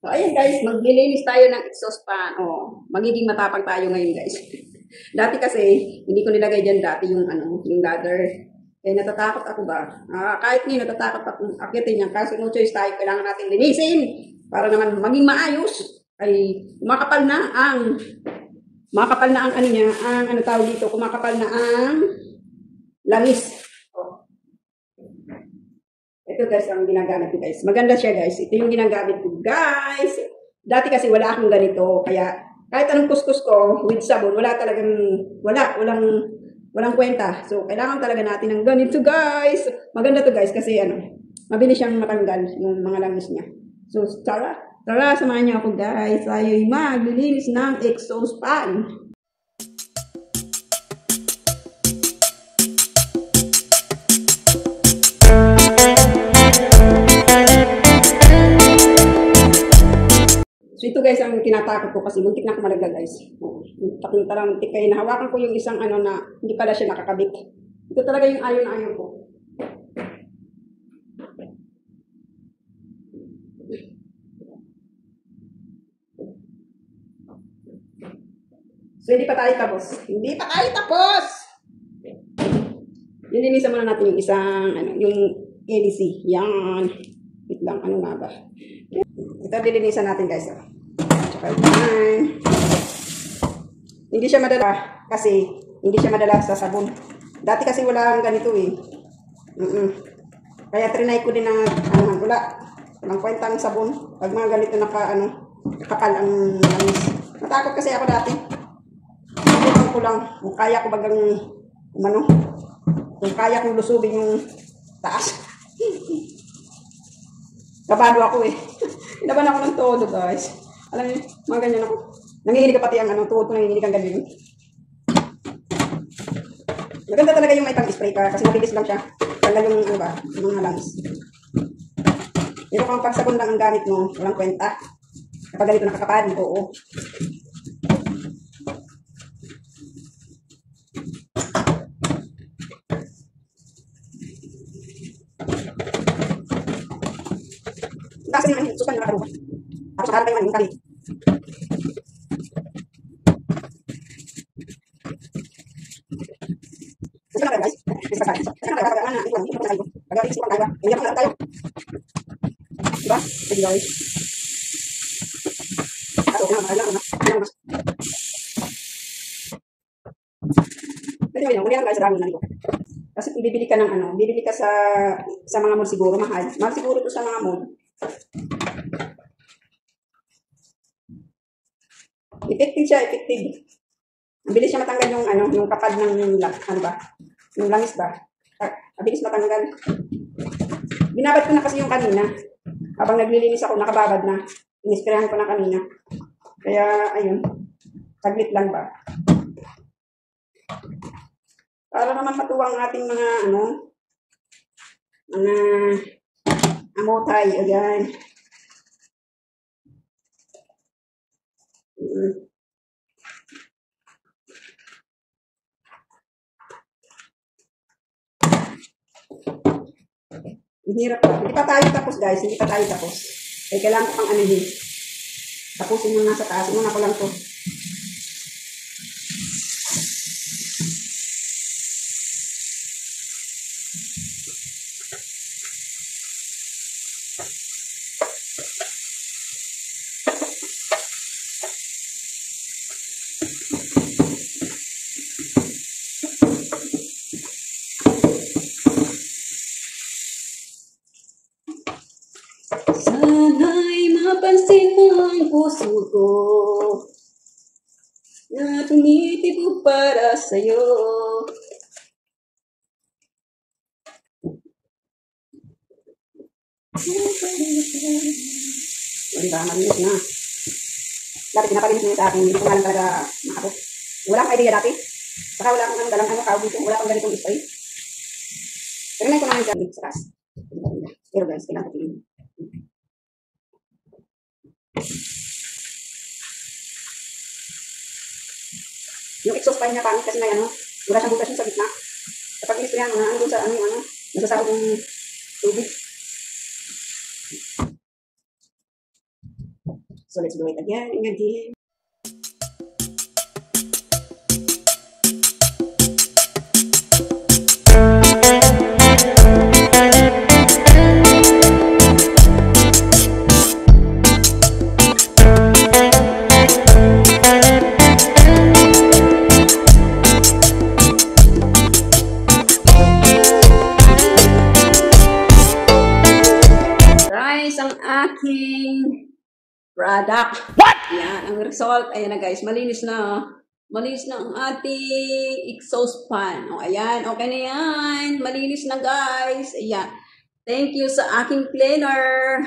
So, ayan guys, maglilinis tayo ng exhaust fan. Oh, magiging matapang tayo ngayon guys. Dati kasi, hindi ko nilagay dyan dati yung, yung ladder. Eh, natatakot ako ba? Kahit ngayon, natatakot ako akitin yan. Kasi no choice tayo, kailangan natin linisin. Para naman maging maayos. Ay, kumakapal na ang ano niya, ang ano tawag dito, kumakapal na ang langis. Ito guys, ang ginagamit ko guys. Maganda siya guys. Ito yung ginagamit ko guys. Dati kasi wala akong ganito. Kaya kahit anong kuskus ko with sabon, walang kwenta. So, kailangan talaga natin ng ganito guys. Maganda to guys kasi mabilis siyang matanggal yung mga langis niya. So, tara, samahan niyo ako guys. Tayo'y maglilinis ng exhaust fan. So ito guys ang tinatakot ko kasi muntik na ako malaglag guys. Muntik kayo nahawakan ko yung isang na hindi pala siya nakakabit. Ito talaga yung ayaw na ayaw ko. So hindi pa tayo tapos. Hindi pa tayo tapos! Lilinisan muna natin yung isang yung LC. Yan. Wait lang, ano nga ba? Ito dilinisan natin guys. Tsaka yan. Hindi siya madala sa sabon. Dati kasi wala ang ganito eh. Kaya trinay ko din na walang kwentang sabon. Pag mga ganito kapal ang langis. Natakot kasi ako dati. Hindi ko lang kung kaya ko bagang kung kaya kong lusubin yung taas. Kabado ako eh. Inaban ako ng todo guys. Alam niyo, mga ganyan ako. Nanginginig ka pati ang tuhod ko, nanginginig ang ganyan. Maganda talaga yung may pang-spray ka kasi mabilis lang siya. Tanggal yung mga langis. Pero kung pagsabon lang ang gamit mo, walang kwenta. Kapag ganito nakakapad, oo. Kasi naman yung susan na nakaruha. Tapos nakaharap kayo yung tali. Gusto na guys. Gusto na tayo. Hindi ako tayo. Diba? Sige guys. Kasi kung bibili ka ng bibili ka sa mga mall siguro, mahal. Mahal siguro to sa mga mall. Effective siya, effective. Mabilis siya matanggal yung kapad ng yung langis ba? Mabilis matanggal. Binabad ko na kasi yung kanina. Habang naglilinis ako, nakababad na. Inisprayan ko na kanina. Kaya, ayun. Saglit lang ba? Para naman matuwang ating mga amotay. Ayan. Hirap pa. Hindi pa tayo tapos guys. Hindi pa tayo tapos. Kaya kailangan ko pang anuhin. Tapusin mo na sa taas. Muna ko lang to. Sana'y mapansin mo ang puso ko na tumitibok para sa'yo. Diba, malinis na. Dati pinapalinis niya sa akin, hindi ko nga lang talaga makapot. Wala akong idea dati. Saka wala akong dalang tawag dito. Wala akong ganitong spray. Pero may ko naman dyan sa taas. Pero guys, kailangan ko piliin. Yung exhaust fan niya pangit kasi may wala siyang butas sa gitna. Kapag inisprayan mo na, doon sa nasasahod yung tubig. So let's do it again and again. Guys, ang aking product. What? Yan, ang result. Ayan na guys, malinis na. Malinis na ang ating exhaust fan. O, ayan, okay na yan. Malinis na guys. Ayan. Thank you sa aking cleaner.